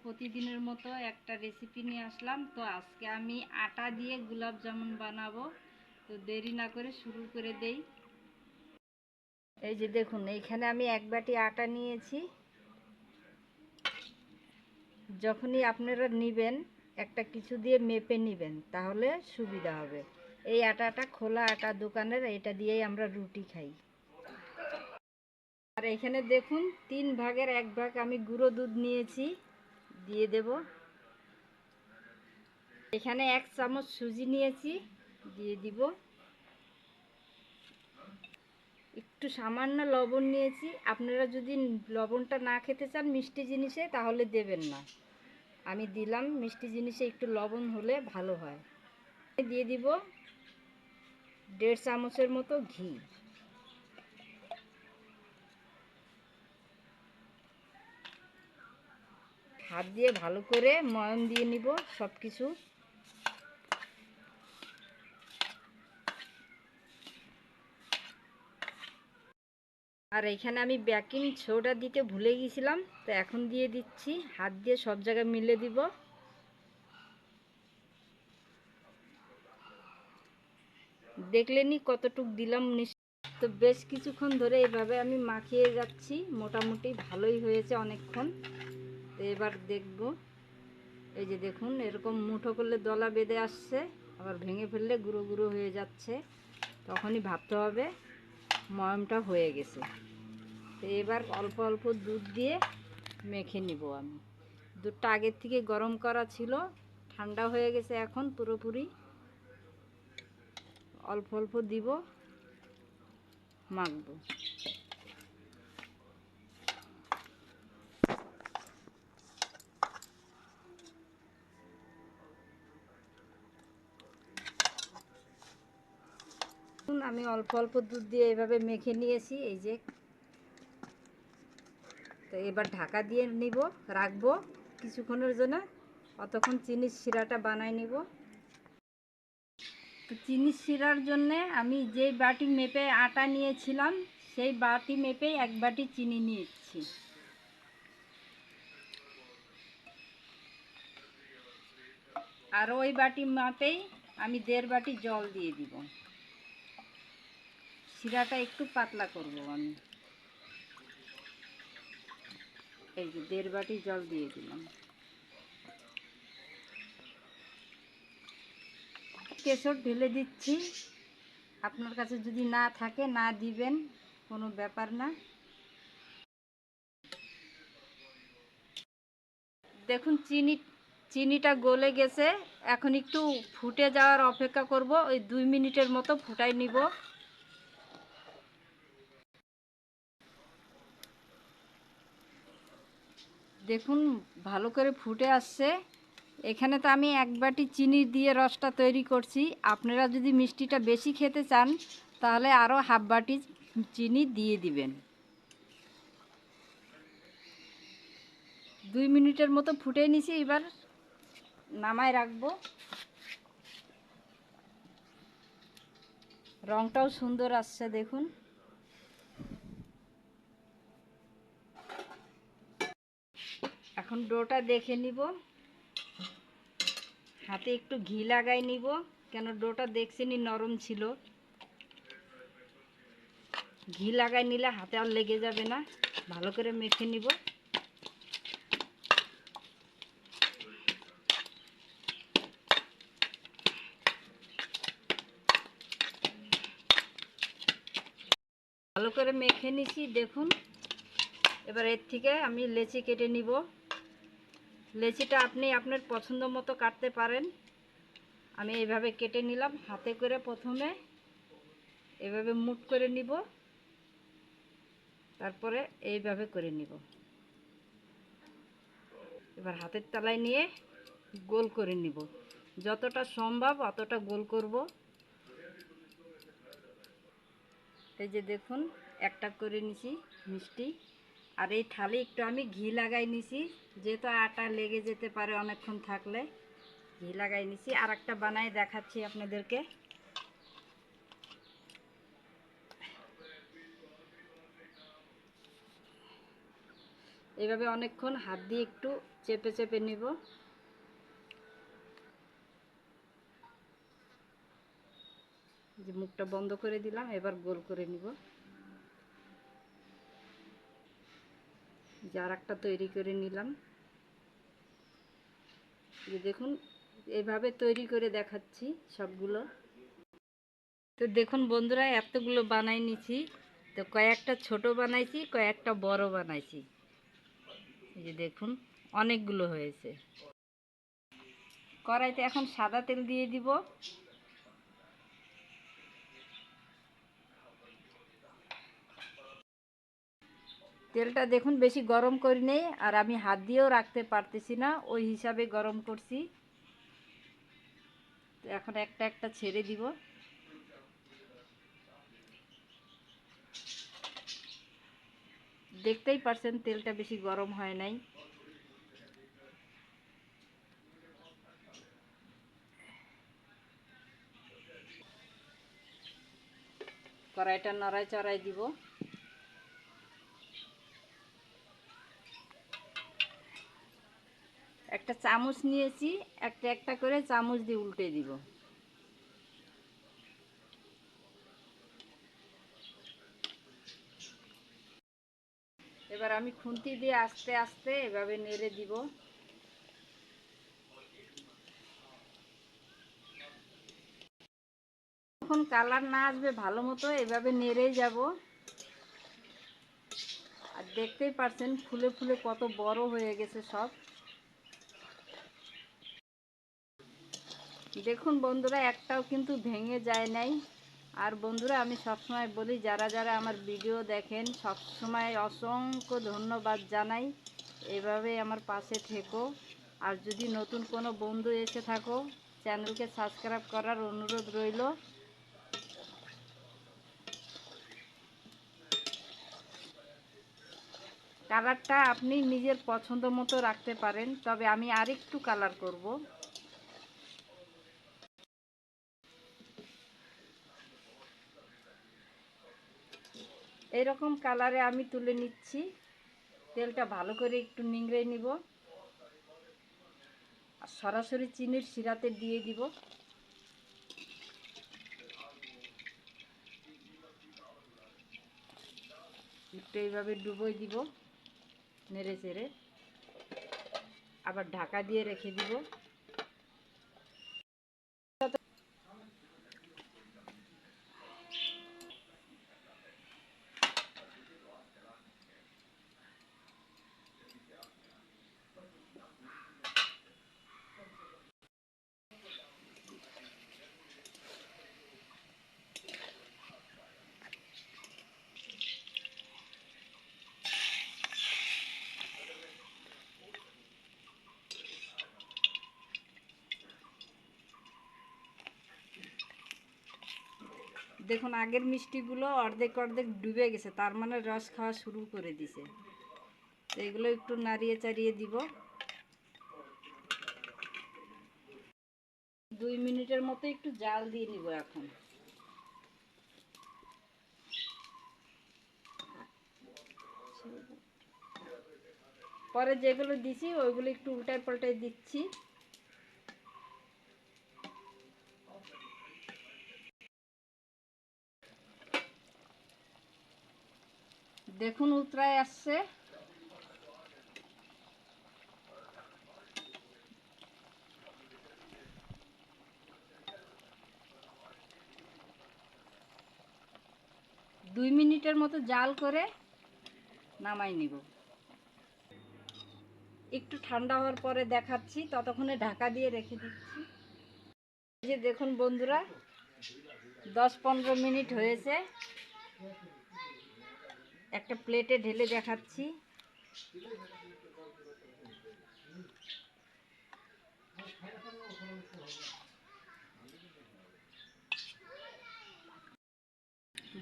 প্রতিদিনের মতো একটা রেসিপি নিয়ে আসলাম। তো আজকে আমি আটা দিয়ে গোলাপ জামুন বানাবো। তো দেরি না করে শুরু করে দেই। এই যে দেখুন, এইখানে আমি এক বাটি আটা নিয়েছি। যখনই আপনারা নেবেন একটা কিছু দিয়ে মেপে নেবেন, তাহলে সুবিধা হবে। এই আটাটা খোলা আটা দোকানের, এটা দিয়েই আমরা রুটি খাই। আর এখানে দেখুন 3 ভাগের 1 ভাগ আমি গুঁড়ো দুধ নিয়েছি, দিয়ে দেব। এখানে 1 চামচ সুজি নিয়েছি, দিয়ে দিব। একটু সামান্য লবণ নিয়েছি। আপনারা যদি লবণটা না খেতে চান মিষ্টি জিনিসে, তাহলে দেবেন না। আমি দিলাম, মিষ্টি জিনিসে একটু লবণ হলে ভালো হয়। দিয়ে দিব 1.5 চামচের মতো ঘি। হাত দিয়ে ভালো করে ময়ান দিয়ে নিব সব কিছু। আর এখানে আমি বেকিং সোডা দিতে ভুলে গিয়েছিলাম, তো এখন দিয়ে দিচ্ছি। হাত দিয়ে সব জায়গায় মিলে দিব। দেখলেনি কতটুক দিলাম। তো বেশ কিছুক্ষণ ধরে এভাবে আমি মাখিয়ে যাচ্ছি, মোটামুটি ভালোই হয়েছে অনেকক্ষণ। তো এবার দেখব। এই যে দেখুন, এরকম মুঠো করলে দলা বেঁধে আসছে, আবার ভেঙে ফেললে গুঁড়ো গুঁড়ো হয়ে যাচ্ছে। তখনই ভাবতে হবে ময়ামটা হয়ে গেছে। তো এবার অল্প অল্প দুধ দিয়ে মেখে নিব আমি। দুধটা আগের থেকে গরম করা ছিল, ঠান্ডা হয়ে গেছে এখন পুরোপুরি। অল্প অল্প দিব, মাখবো। আমি অল্প অল্প দুধ দিয়ে এভাবে মেখে নিয়েছি, এই যে। তো এবার ঢাকা দিয়ে নিব, রাখবো কিছুক্ষণের জন্য। অতক্ষণ চিনির শিরাটা বানাই নিব। তো চিনির শিরার জন্যে আমি যেই বাটি মেপে আটা নিয়েছিলাম, সেই বাটি মেপেই 1 বাটি চিনি নিয়েছি। আর ওই বাটি মাপেই আমি 1.5 বাটি জল দিয়ে দিব। শিরাটা একটু পাতলা করব আমি। এই যে 1.5 বাটি জল দিয়ে দিলাম। কেশর ঢেলে দিচ্ছি। আপনার কাছে যদি না থাকে না দিবেন, কোনো ব্যাপার না। দেখুন চিনিটা গলে গেছে। এখন একটু ফুটে যাওয়ার অপেক্ষা করব। ওই 2 মিনিটের মতো ফুটাই নিব। দেখুন ভালো করে ফুটে আসছে। এখানে তো আমি 1 বাটি চিনি দিয়ে রসটা তৈরি করছি। আপনারা যদি মিষ্টিটা বেশি খেতে চান, তাহলে আরও 1/2 বাটি চিনি দিয়ে দিবেন। 2 মিনিটের মতো ফুটে নিছি, এবার নামায় রাখবো। রংটাও সুন্দর আসছে দেখুন। এখন ডোটা দেখে নিব। হাতে একটু ঘি লাগাই নিব, কেন ডোটা দেখছেনই নরম ছিল। ঘি লাগাই নিলে হাতে আর লেগে যাবে না। ভালো করে মেখে নিব। ভালো করে মেখে নিছি দেখুন। এবার এর থেকে আমি লেচি কেটে নিব। লেচিটা আপনি আপনার পছন্দ মতো কাটতে পারেন। আমি এইভাবে কেটে নিলাম। হাতে করে প্রথমে এভাবে মুট করে নিব, তারপরে এইভাবে করে নিব। এবার হাতের তলায় নিয়ে গোল করে নিব। যতটা সম্ভব অতটা গোল করব। এই যে দেখুন, একটা করে নিছি মিষ্টি। আর এই থালি একটু আমি ঘি লাগাই নিছি, যেহেতু আটা লেগে যেতে পারে অনেকক্ষণ থাকলে। ঘি লাগাই নিছি। আর একটা বানাই দেখাচ্ছি আপনাদেরকে। এভাবে অনেকক্ষণ হাত দিয়ে একটু চেপে চেপে নিব। যে মুখটা বন্ধ করে দিলাম, এবার গোল করে নিব। যে আর একটা তৈরি করে নিলাম। যে দেখুন এভাবে তৈরি করে দেখাচ্ছি সবগুলো। তো দেখুন বন্ধুরা, এতগুলো বানাই নিছি। তো কয়েকটা ছোট বানাইছি, কয়েকটা বড় বানাইছি। এই যে দেখুন অনেকগুলো হয়েছে। কড়াইতে এখন সাদা তেল দিয়ে দিব। তেলটা দেখুন বেশি গরম করি নেই, আর আমি হাত দিয়েও রাখতে পারতেছি না, ওই হিসাবে গরম করছি। তো এখন একটা একটা ছেড়ে দিব। দেখতেই পারছেন তেলটা বেশি গরম হয় নাই। কড়াইটা নড়াই চড়াই দিব। একটা চামচ নিয়েছি, একটা একটা করে চামচ দিয়ে উল্টে দিব। এবার আমি খুন্তি দিয়ে আস্তে আস্তে এভাবে নেড়ে দিব। যখন কালার না আসবে ভালো মতো এভাবে নেড়েই যাব। আর দেখতেই পাচ্ছেন ফুলে ফুলে কত বড় হয়ে গেছে সব। দেখুন বন্ধুরা, একটাও কিন্তু ভেঙে যায় নাই। আর বন্ধুরা, আমি সবসময় বলি যারা যারা আমার ভিডিও দেখেন সবসময় অসংখ্য ধন্যবাদ জানাই। এভাবে আমার পাশে থেকো। আর যদি নতুন কোনো বন্ধু এসে থাকো, চ্যানেলকে সাবস্ক্রাইব করার অনুরোধ রইল। কালারটা আপনি নিজের পছন্দ মতো রাখতে পারেন, তবে আমি আরেকটু কালার করব। এইরকম কালারে আমি তুলে নিচ্ছি। তেলটা ভালো করে একটু নিংড়ে নিব, আর সরাসরি চিনির শিরাতে দিয়ে দিব। একটু এইভাবে ডুবোই দিব, নেড়ে চেড়ে আবার ঢাকা দিয়ে রেখে দিব। দেখুন আগের মিষ্টিগুলো অর্ধেক অর্ধেক ডুবে গেছে, তার মানে রস খাওয়া শুরু করে দিছে। তো এগুলো একটু নাড়িয়ে চাড়িয়ে দিব। 2 মিনিটের মতো একটু জাল দিয়ে নিব। এখন পরে যেগুলো দিছি ওইগুলো একটু উল্টায় পাল্টায় দিচ্ছি। দেখুন উতরায় আসছে। দুই মিনিটের মতো জাল করে নামাই নিব। একটু ঠান্ডা হওয়ার পরে দেখাচ্ছি, ততক্ষণে ঢাকা দিয়ে রেখে দিচ্ছি। এই যে দেখুন বন্ধুরা, 10-15 মিনিট হয়েছে। একটা প্লেটে ঢেলে দেখাচ্ছি।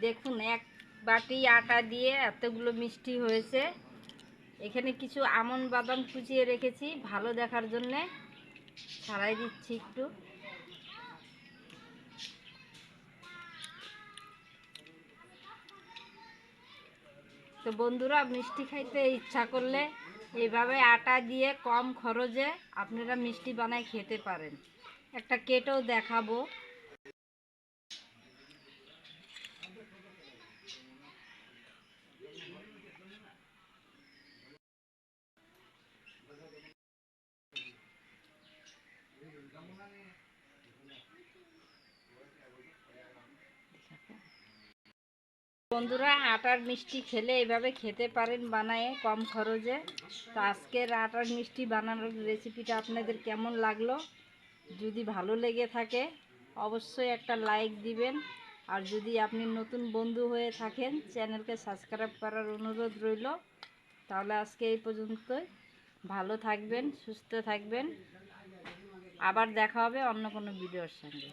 দেখুন এক বাটি আটা দিয়ে এতগুলো মিষ্টি হয়েছে। এখানে কিছু আমন্ড বাদাম কুচিয়ে রেখেছি ভালো দেখার জন্যে, ছাড়াই দিচ্ছি একটু। তো বন্ধুরা, মিষ্টি খাইতে ইচ্ছা করলে এইভাবে আটা দিয়ে কম খরচে আপনারা মিষ্টি বানায় খেতে পারেন। একটা কেটেও দেখাবো। বন্ধুরা, আটার মিষ্টি খেলে এইভাবে খেতে পারেন বানায়ে কম খরচে। তো আজকের আটার মিষ্টি বানানোর রেসিপিটা আপনাদের কেমন লাগলো? যদি ভালো লেগে থাকে অবশ্যই একটা লাইক দিবেন। আর যদি আপনি নতুন বন্ধু হয়ে থাকেন, চ্যানেলকে সাবস্ক্রাইব করার অনুরোধ রইল। তাহলে আজকে এই পর্যন্তই। ভালো থাকবেন, সুস্থ থাকবেন। আবার দেখা হবে অন্য কোনো ভিডিওর সঙ্গে।